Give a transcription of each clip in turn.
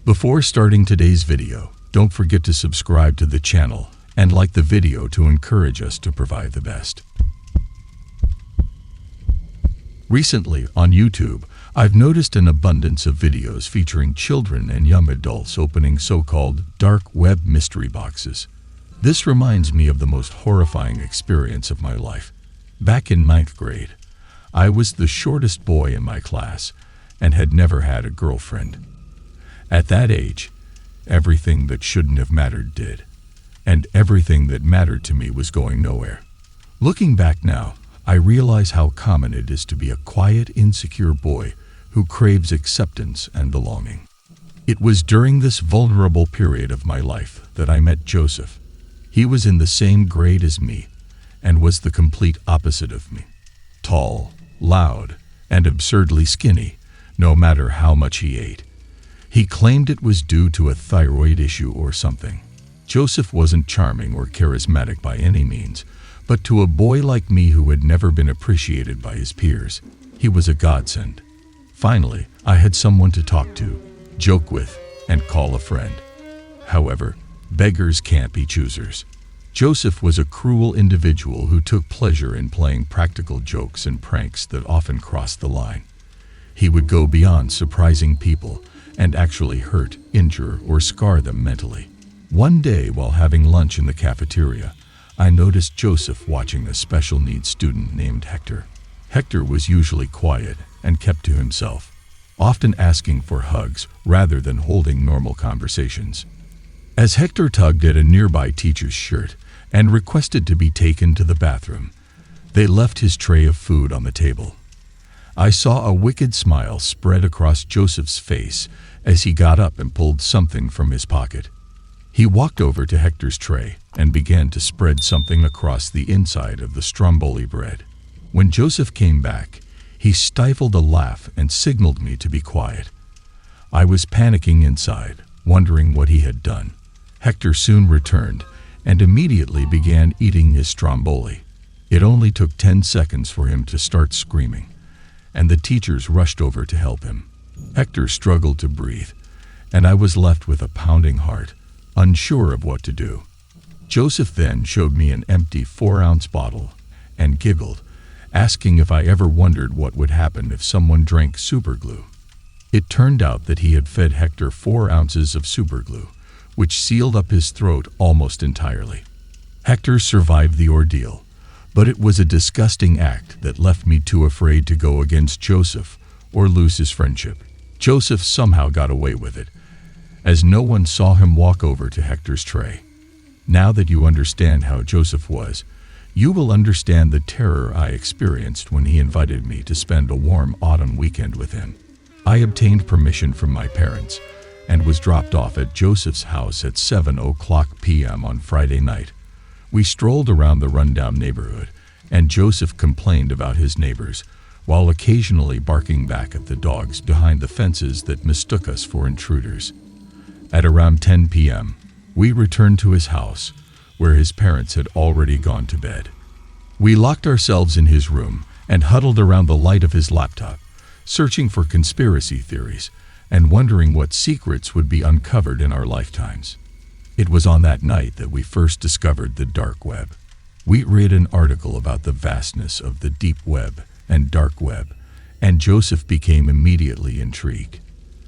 Before starting today's video, don't forget to subscribe to the channel and like the video to encourage us to provide the best. Recently, on YouTube, I've noticed an abundance of videos featuring children and young adults opening so-called dark web mystery boxes. This reminds me of the most horrifying experience of my life. Back in 9th grade, I was the shortest boy in my class and had never had a girlfriend. At that age, everything that shouldn't have mattered did, and everything that mattered to me was going nowhere. Looking back now, I realize how common it is to be a quiet, insecure boy who craves acceptance and belonging. It was during this vulnerable period of my life that I met Joseph. He was in the same grade as me and was the complete opposite of me. Tall, loud, and absurdly skinny, no matter how much he ate. He claimed it was due to a thyroid issue or something. Joseph wasn't charming or charismatic by any means, but to a boy like me who had never been appreciated by his peers, he was a godsend. Finally, I had someone to talk to, joke with, and call a friend. However, beggars can't be choosers. Joseph was a cruel individual who took pleasure in playing practical jokes and pranks that often crossed the line. He would go beyond surprising people and actually hurt, injure, or scar them mentally. One day, while having lunch in the cafeteria, I noticed Joseph watching a special needs student named Hector. Hector was usually quiet and kept to himself, often asking for hugs rather than holding normal conversations. As Hector tugged at a nearby teacher's shirt and requested to be taken to the bathroom, they left his tray of food on the table. I saw a wicked smile spread across Joseph's face as he got up and pulled something from his pocket. He walked over to Hector's tray and began to spread something across the inside of the stromboli bread. When Joseph came back, he stifled a laugh and signaled me to be quiet. I was panicking inside, wondering what he had done. Hector soon returned and immediately began eating his stromboli. It only took 10 seconds for him to start screaming, and the teachers rushed over to help him. Hector struggled to breathe, and I was left with a pounding heart, unsure of what to do. Joseph then showed me an empty 4-ounce bottle and giggled, asking if I ever wondered what would happen if someone drank superglue. It turned out that he had fed Hector 4 ounces of superglue, which sealed up his throat almost entirely. Hector survived the ordeal, but it was a disgusting act that left me too afraid to go against Joseph or lose his friendship. Joseph somehow got away with it, as no one saw him walk over to Hector's tray. Now that you understand how Joseph was, you will understand the terror I experienced when he invited me to spend a warm autumn weekend with him. I obtained permission from my parents and was dropped off at Joseph's house at 7:00 p.m. on Friday night. We strolled around the rundown neighborhood, and Joseph complained about his neighbors, while occasionally barking back at the dogs behind the fences that mistook us for intruders. At around 10 p.m., we returned to his house, where his parents had already gone to bed. We locked ourselves in his room and huddled around the light of his laptop, searching for conspiracy theories and wondering what secrets would be uncovered in our lifetimes. It was on that night that we first discovered the dark web. We read an article about the vastness of the deep web and dark web, and Joseph became immediately intrigued.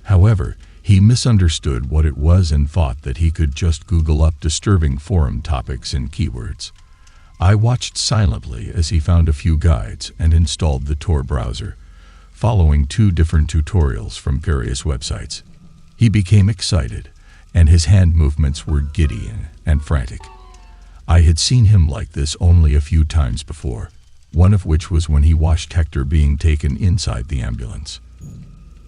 However, he misunderstood what it was and thought that he could just Google up disturbing forum topics and keywords. I watched silently as he found a few guides and installed the Tor browser, following 2 different tutorials from various websites. He became excited, and his hand movements were giddy and frantic. I had seen him like this only a few times before, one of which was when he watched Hector being taken inside the ambulance.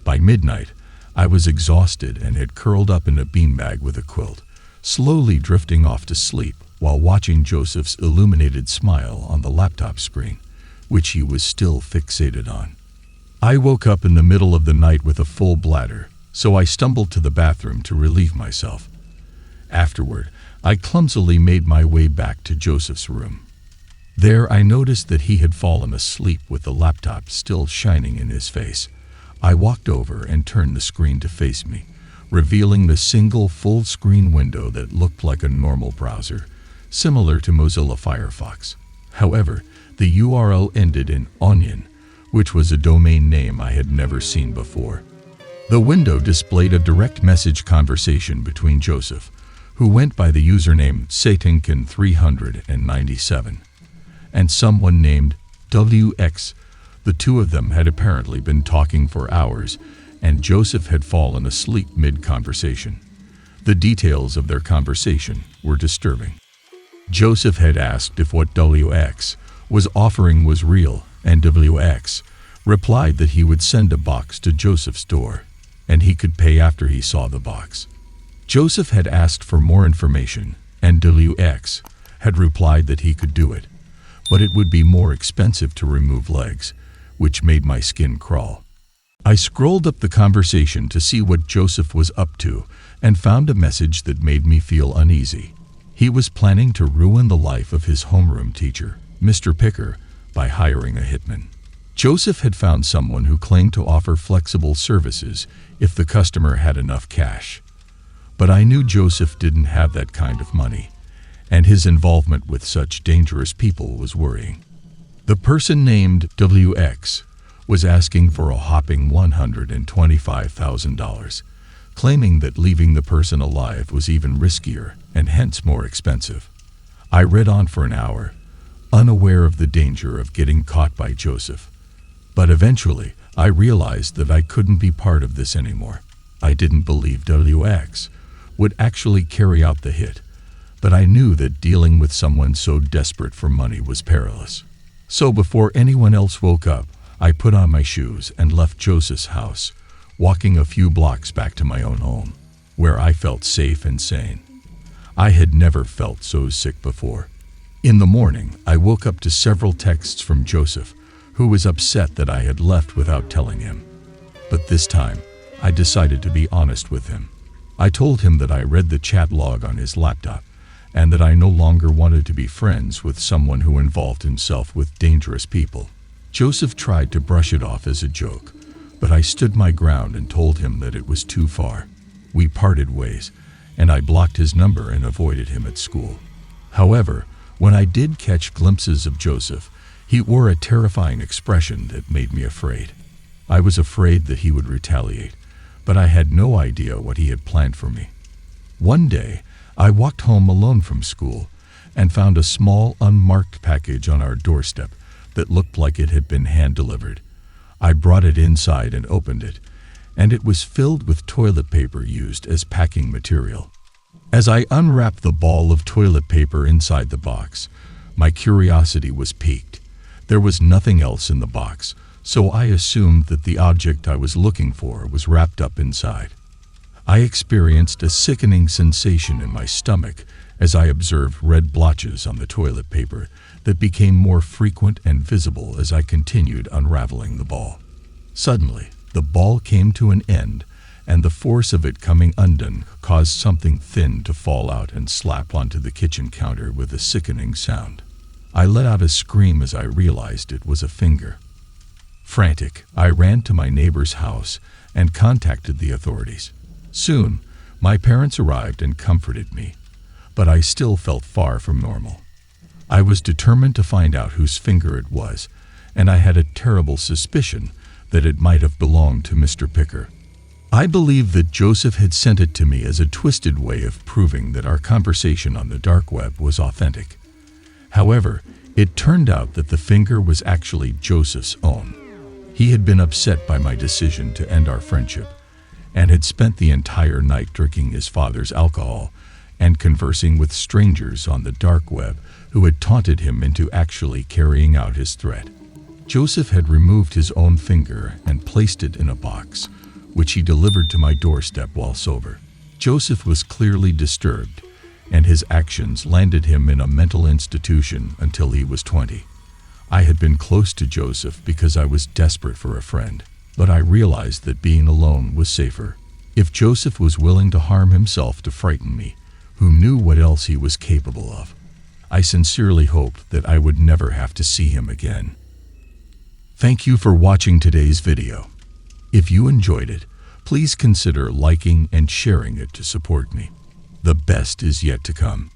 By midnight, I was exhausted and had curled up in a beanbag with a quilt, slowly drifting off to sleep while watching Joseph's illuminated smile on the laptop screen, which he was still fixated on. I woke up in the middle of the night with a full bladder, so I stumbled to the bathroom to relieve myself. Afterward, I clumsily made my way back to Joseph's room. There, I noticed that he had fallen asleep with the laptop still shining in his face. I walked over and turned the screen to face me, revealing the single full-screen window that looked like a normal browser, similar to Mozilla Firefox. However, the URL ended in onion, which was a domain name I had never seen before. The window displayed a direct message conversation between Joseph, who went by the username Satankin397, and someone named WX. The two of them had apparently been talking for hours, and Joseph had fallen asleep mid-conversation. The details of their conversation were disturbing. Joseph had asked if what WX was offering was real, and WX replied that he would send a box to Joseph's door, and he could pay after he saw the box. Joseph had asked for more information, and WX had replied that he could do it, but it would be more expensive to remove legs, which made my skin crawl. I scrolled up the conversation to see what Joseph was up to and found a message that made me feel uneasy. He was planning to ruin the life of his homeroom teacher, Mr. Picker, by hiring a hitman. Joseph had found someone who claimed to offer flexible services if the customer had enough cash. But I knew Joseph didn't have that kind of money, and his involvement with such dangerous people was worrying. The person named WX was asking for a whopping $125,000, claiming that leaving the person alive was even riskier and hence more expensive. I read on for an hour, unaware of the danger of getting caught by Joseph. But eventually, I realized that I couldn't be part of this anymore. I didn't believe WX would actually carry out the hit, but I knew that dealing with someone so desperate for money was perilous. So before anyone else woke up, I put on my shoes and left Joseph's house, walking a few blocks back to my own home, where I felt safe and sane. I had never felt so sick before. In the morning, I woke up to several texts from Joseph, who was upset that I had left without telling him. But this time, I decided to be honest with him. I told him that I read the chat log on his laptop, and that I no longer wanted to be friends with someone who involved himself with dangerous people. Joseph tried to brush it off as a joke, but I stood my ground and told him that it was too far. We parted ways, and I blocked his number and avoided him at school. However, when I did catch glimpses of Joseph, he wore a terrifying expression that made me afraid. I was afraid that he would retaliate, but I had no idea what he had planned for me. One day, I walked home alone from school and found a small, unmarked package on our doorstep that looked like it had been hand-delivered. I brought it inside and opened it, and it was filled with toilet paper used as packing material. As I unwrapped the ball of toilet paper inside the box, my curiosity was piqued. There was nothing else in the box, so I assumed that the object I was looking for was wrapped up inside. I experienced a sickening sensation in my stomach as I observed red blotches on the toilet paper that became more frequent and visible as I continued unraveling the ball. Suddenly, the ball came to an end, and the force of it coming undone caused something thin to fall out and slap onto the kitchen counter with a sickening sound. I let out a scream as I realized it was a finger. Frantic, I ran to my neighbor's house and contacted the authorities. Soon, my parents arrived and comforted me, but I still felt far from normal. I was determined to find out whose finger it was, and I had a terrible suspicion that it might have belonged to Mr. Picker. I believed that Joseph had sent it to me as a twisted way of proving that our conversation on the dark web was authentic. However, it turned out that the finger was actually Joseph's own. He had been upset by my decision to end our friendship, and had spent the entire night drinking his father's alcohol and conversing with strangers on the dark web who had taunted him into actually carrying out his threat. Joseph had removed his own finger and placed it in a box, which he delivered to my doorstep while sober. Joseph was clearly disturbed, and his actions landed him in a mental institution until he was 20. I had been close to Joseph because I was desperate for a friend, but I realized that being alone was safer. If Joseph was willing to harm himself to frighten me, who knew what else he was capable of? I sincerely hoped that I would never have to see him again. Thank you for watching today's video. If you enjoyed it, please consider liking and sharing it to support me. The best is yet to come.